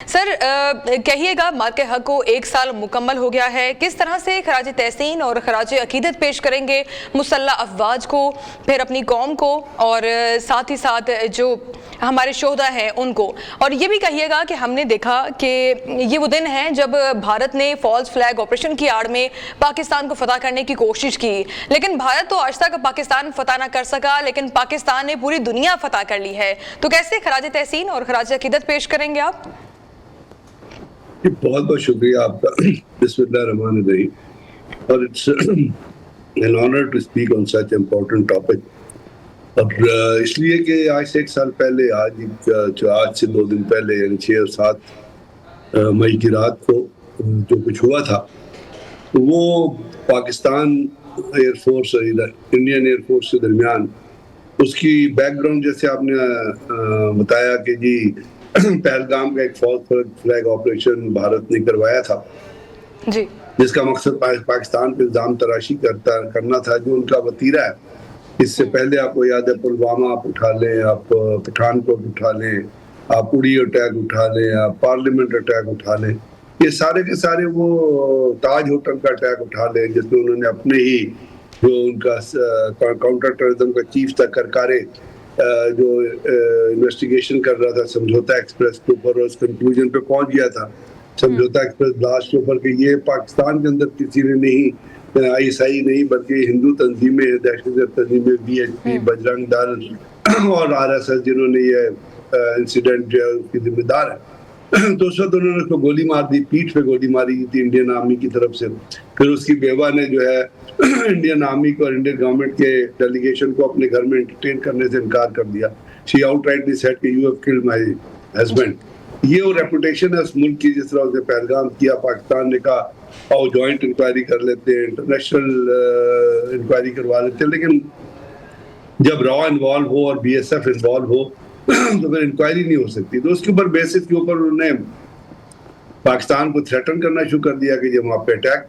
سر کہیے گا مارکے حق کو 1 سال مکمل ہو گیا ہے، کس طرح سے خراج تحسین اور خراج عقیدت پیش کریں گے مسلح افواج کو، پھر اپنی قوم کو، اور ساتھ ہی ساتھ جو ہمارے شہداء ہیں ان کو؟ اور یہ بھی کہیے گا کہ ہم نے دیکھا کہ یہ وہ دن ہے جب بھارت نے فالس فلیگ آپریشن کی آڑ میں پاکستان کو فتح کرنے کی کوشش کی، لیکن بھارت تو آج تک پاکستان فتح نہ کر سکا، لیکن پاکستان نے پوری دنیا فتح کر لی ہے، تو کیسے خراج تحسین اور خراج عقیدت پیش کریں گے آپ؟ بہت بہت شکریہ آپ کا. بسم اللہ الرحمن الرحیم. اور it's an honor to speak on such important topic. اور اس لیے کہ آج سے 1 سال پہلے، آج سے 2 دن پہلے، یعنی 6 اور 7 مئی کی رات کو جو کچھ ہوا تھا، وہ پاکستان ایئر فورس اور انڈین ایئر فورس کے درمیان اس کی بیک گراؤنڈ، جیسے آپ نے بتایا کہ جی پہلگام کا ایک فالس فلیگ آپریشن بھارت نے کروایا تھا، جی، جس کا مقصد پاکستان پہ الزام تراشی کرنا تھا، جو ان کا وتیرہ ہے. اس سے پہلے آپ کو یاد ہے پلوامہ آپ اٹھا لیں، آپ پٹھان کوٹ اٹھا لیں، آپ اڑی اٹیک اٹھا لیں، آپ پارلیمنٹ اٹیک اٹھا لیں، یہ سارے کے سارے، وہ تاج ہوٹل کا اٹیک اٹھا لیں جس میں انہوں نے اپنے ہی جو ان کا کاؤنٹر ٹیررزم کا چیف تھا کرکارے، جو انویسٹیگیشن کر رہا تھا سمجھوتا ایکسپریس کے اوپر، اور اس کنکلوژن پہ پہنچ گیا تھا سمجھوتا ایکسپریس بلاسٹ کے اوپر کہ یہ پاکستان کے اندر کسی نے نہیں، آئی ایس آئی نہیں، بلکہ ہندو تنظیمیں، دہشت گرد تنظیمیں، بی ایچ پی، بجرنگ دل اور آر ایس ایس، جنہوں نے یہ انسیڈنٹ جو ہے اس کی ذمہ دار ہے. تو اس وقت انہوں نے اس کو گولی مار دی، پیٹھ پہ گولی ماری تھی انڈین آرمی کی طرف سے. پھر اس کی بیوہ نے جو ہے انڈین آرمی کو اور انڈین گورنمنٹ کے ڈیلیگیشن کو اپنے گھر میں انٹرٹین کرنے سے انکار کر دیا. شی آؤٹ رائٹلی سیڈ کہ you have killed my husband. یہ وہ ریپوٹیشن ہے اس ملک کی. جس طرح اس نے پہلگام کیا، پاکستان نے کہا آؤ جوائنٹ انکوائری کر لیتے ہیں، انٹرنیشنل انکوائری کروا لیتے ہیں، لیکن جب را انوالو ہو اور بی ایس ایف انوالو ہو تو پھر انکوائری نہیں ہو سکتی. تو اس کے اوپر بیسس کے اوپر انہوں نے پاکستان کو تھریٹن کرنا شروع کر دیا کہ جب ہم آپ پہ اٹیک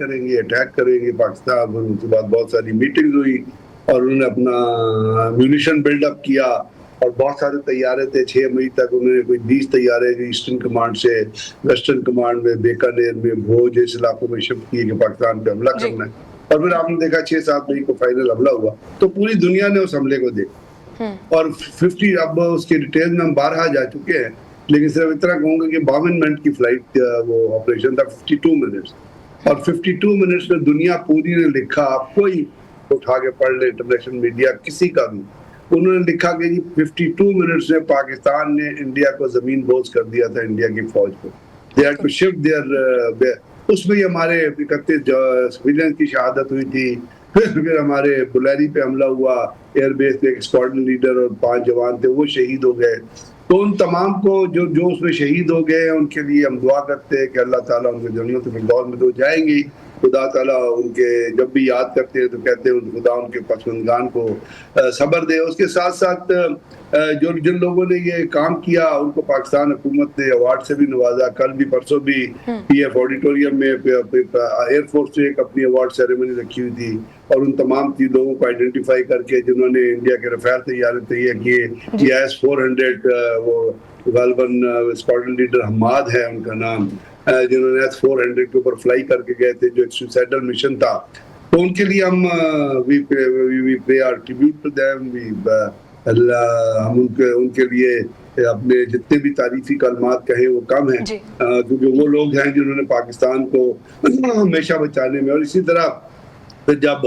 کریں گے پاکستان. اس کے بعد بہت ساری میٹنگز ہوئی اور انہوں نے اپنا میونیشن بلڈ اپ کیا، اور بہت سارے طیارے تھے. 6 مئی تک انہوں نے کوئی 20 طیارے جو ایسٹرن کمانڈ سے ویسٹرن کمانڈ میں، بیکانیر میں، بھوج جیسے علاقوں میں شفٹ کیے کہ پاکستان پہ حملہ کرنا ہے. اور پھر آپ نے دیکھا 6-7 مئی کو فائنل حملہ ہوا، تو پوری دنیا نے اس حملے کو دیکھا. اور 50 اب اس کے ڈیٹیل میں ہم 12 جا چکے ہیں، لیکن صرف اتنا کہوں گا کہ 52 منٹ کی فلائٹ وہ آپریشن تھا، 52 منٹس. اور 52 منٹس میں دنیا پوری نے لکھا، آپ کوئی اٹھا کے پڑھ لے انٹرنیشنل میڈیا کسی کا بھی، انہوں نے لکھا کہ جی 52 منٹس میں پاکستان نے انڈیا کو زمین بوز کر دیا تھا، انڈیا کی فوج کو. They had to shift their اس میں ہمارے 31 سویلین کی شہادت ہوئی تھی. پھر ہمارے بلیری پہ حملہ ہوا، ایئر بیس پہ ایک اسکواڈرن لیڈر اور 5 جوان تھے، وہ شہید ہو گئے. تو ان تمام کو جو اس میں شہید ہو گئے، ان کے لیے ہم دعا کرتے ہیں کہ اللہ تعالیٰ ان کے جنت الفردوس میں تو جائیں گی. خدا تعالیٰ ان کے جب بھی یاد کرتے ہیں تو کہتے ہیں خدا ان کے پسماندگان کو صبر دے. اس کے ساتھ ساتھ جن لوگوں نے یہ کام کیا ان کو پاکستان حکومت نے ایوارڈ سے بھی نوازا. کل بھی پرسوں بھی پی ایف آڈیٹوریم میں ایئر فورس نے ایک اپنی ایوارڈ سیریمنی رکھی ہوئی تھی، اور ان تمام لوگوں کو آئیڈینٹیفائی کر کے جنہوں نے انڈیا کے رفیل طیارے تیار کیے. یہ ایس 400 وہ غالباً اسکواڈرن لیڈر حماد ہے ان کا نام، جنہوں نے ایس 400 کے اوپر فلائی کر کے گئے تھے، جو ایک سوسائڈل مشن تھا. تو ان کے لیے ہم we pay our tribute to them. ہم ان کے لیے اپنے جتنے بھی تعریفی کلمات کہیں وہ کم ہیں، کیونکہ وہ لوگ ہیں جنہوں نے پاکستان کو ہمیشہ بچانے میں. اور اسی طرح پھر جب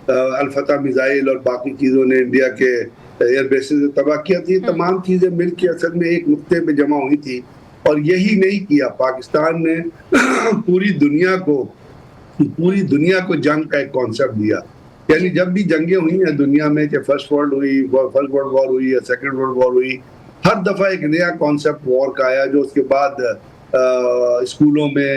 الفتح میزائل اور باقی چیزوں نے انڈیا کے ایئر بیسز تباہ کیا تھی، تمام چیزیں مل کے اصل میں ایک نقطے پہ جمع ہوئی تھی. اور یہی نہیں کیا پاکستان نے، پوری دنیا کو جنگ کا ایک کانسیپٹ دیا. یعنی جب بھی جنگیں ہوئی ہیں دنیا میں، چاہے فرسٹ ورلڈ وار ہوئی یا سیکنڈ ورلڈ وار ہوئی، ہر دفعہ ایک نیا کانسیپٹ وار کا آیا، جو اس کے بعد اسکولوں میں،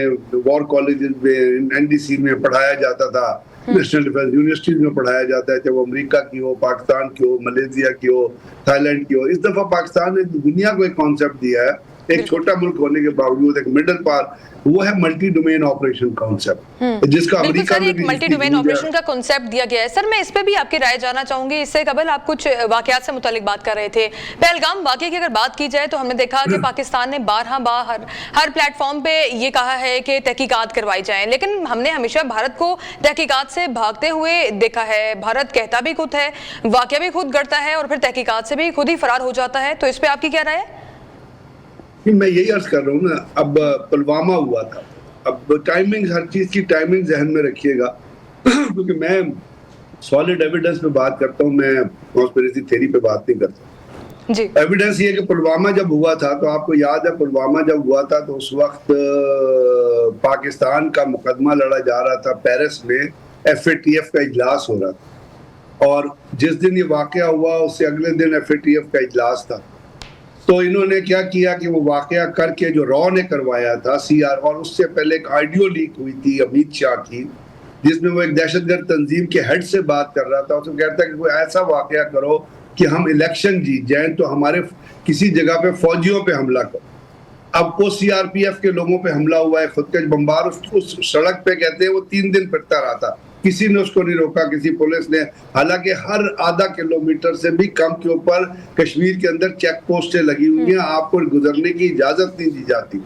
وار کالجز میں، این ڈی سی میں پڑھایا جاتا تھا، نیشنل ڈیفینس یونیورسٹیز میں پڑھایا جاتا ہے، چاہے وہ امریکہ کی ہو، پاکستان کی ہو، ملیشیا کی ہو، تھائی لینڈ کی ہو. اس دفعہ پاکستان نے دنیا کو ایک کانسیپٹ دیا ہے ایک چھوٹا ملک ہونے کے باوجود ایک مڈل پار، وہ ہے ملٹی ڈومین آپریشن کانسیپٹ، جس کا بالکل امریکہ سر، میں ایک بھی ملٹی ڈومین آپریشن کا کنسیپٹ دیا گیا ہے. سر میں اس پہ بھی آپ کی رائے جاننا چاہوں گی. اس سے قبل آپ کچھ واقعات سے متعلق بات کر رہے تھے. پہلگام واقعے کی اگر بات کی جائے تو ہم نے دیکھا کہ پاکستان نے بارہا ہر پلیٹ فارم پہ یہ کہا ہے کہ تحقیقات کروائی جائیں، لیکن ہم نے ہمیشہ بھارت کو تحقیقات سے بھاگتے ہوئے دیکھا ہے. بھارت کہتا بھی خود ہے، واقعہ بھی خود گڑتا ہے اور پھر تحقیقات سے بھی خود ہی فرار ہو جاتا ہے. تو اس پہ آپ کی کیا رائے ہے؟ میں یہی عرض کر رہا ہوں نا، اب پلوامہ ہوا تھا، اب ٹائمنگ، ہر چیز کی ٹائمنگ ذہن میں رکھیے گا، کیونکہ میں سالڈ ایویڈنس پہ بات کرتا ہوں، میں کانسپریسی تھیوری پہ بات نہیں کرتا. جی ایویڈنس یہ کہ پلوامہ جب ہوا تھا تو آپ کو یاد ہے، پلوامہ جب ہوا تھا تو اس وقت پاکستان کا مقدمہ لڑا جا رہا تھا پیرس میں، FATF کا اجلاس ہو رہا تھا، اور جس دن یہ واقعہ ہوا اس سے اگلے دن FATF کا اجلاس تھا. تو انہوں نے کیا کیا کہ وہ واقعہ کر کے جو را نے کروایا تھا CR، اور اس سے پہلے ایک آڈیو لیک ہوئی تھی امیت شاہ کی، جس میں وہ ایک دہشت گرد تنظیم کے ہیڈ سے بات کر رہا تھا. اس کو کہتا ہے کہ کوئی ایسا واقعہ کرو کہ ہم الیکشن جیت جائیں، تو ہمارے کسی جگہ پہ فوجیوں پہ حملہ کرو. اب وہ CRPF کے لوگوں پہ حملہ ہوا ہے، خودکش بمبار اس سڑک پہ کہتے ہیں وہ 3 دن پھرتا رہا تھا، کسی نے اس کو نہیں روکا، کسی پولیس نے. حالانکہ ہر آدھا کلومیٹر سے بھی کم کے اوپر کشمیر کے اندر چیک پوسٹیں لگی ہوئی ہیں، آپ کو گزرنے کی اجازت نہیں دی جاتی.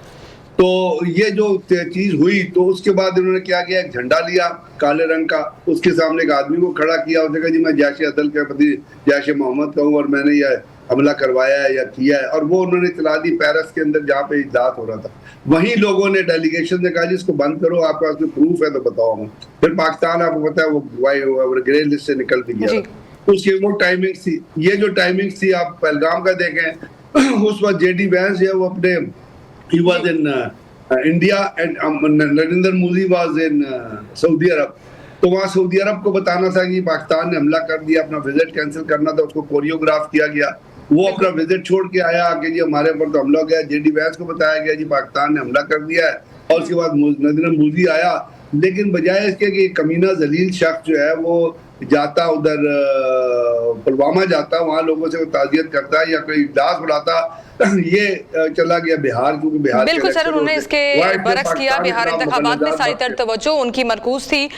تو یہ جو چیز ہوئی تو اس کے بعد انہوں نے کیا کیا، ایک جھنڈا لیا کالے رنگ کا، اس کے سامنے ایک آدمی کو کھڑا کیا، اس نے کہا جی میں جیش عدل کا پتی جیش محمد کا ہوں اور میں نے یہ حملہ کروایا ہے یا کیا ہے. اور وہ انہوں نے چلا دی پیرس کے اندر جہاں پہ اجلاس ہو رہا تھا. وہیں لوگوں نے ڈیلیگیشن نے کہا جی اس کو بند کرو، آپ کے پاس کوئی پروف ہے تو بتاؤ ہمیں. پھر پاکستان آپ کو پتا ہے وہ گرے لسٹ سے نکل بھی گیا. اس کی وہ ٹائمنگ تھی. یہ جو ٹائمنگ تھی آپ پہلگام کا دیکھیں، اس وقت JD وینس جو ہے وہ اپنے he was in India and Narendra Modi was in سعودی عرب. تو وہاں سعودی عرب کو بتانا تھا کہ پاکستان نے حملہ کر دیا، اپنا وزٹ کینسل کرنا تھا، اس کو کوریوگراف کیا گیا. وہ اپنا وزٹ چھوڑ کے آیا کہ جی ہمارے اوپر تو حملہ ہو گیا. JD وینس کو بتایا گیا جی پاکستان نے حملہ کر دیا ہے، اور اس کے بعد نریندر مودی آیا. لیکن بجائے اس کے کہ کمینہ ذلیل شخص جو ہے وہ جاتا ادھر پلوامہ جاتا، وہاں لوگوں سے تعزیت کرتا ہے یا کوئی اجلاس بلاتا، یہ چلا گیا بہار، کیونکہ بہار بالکل سر انہوں نے اس کے برعکس کیا. بہار انتخابات میں ساری تر توجہ ان کی مرکوز تھی.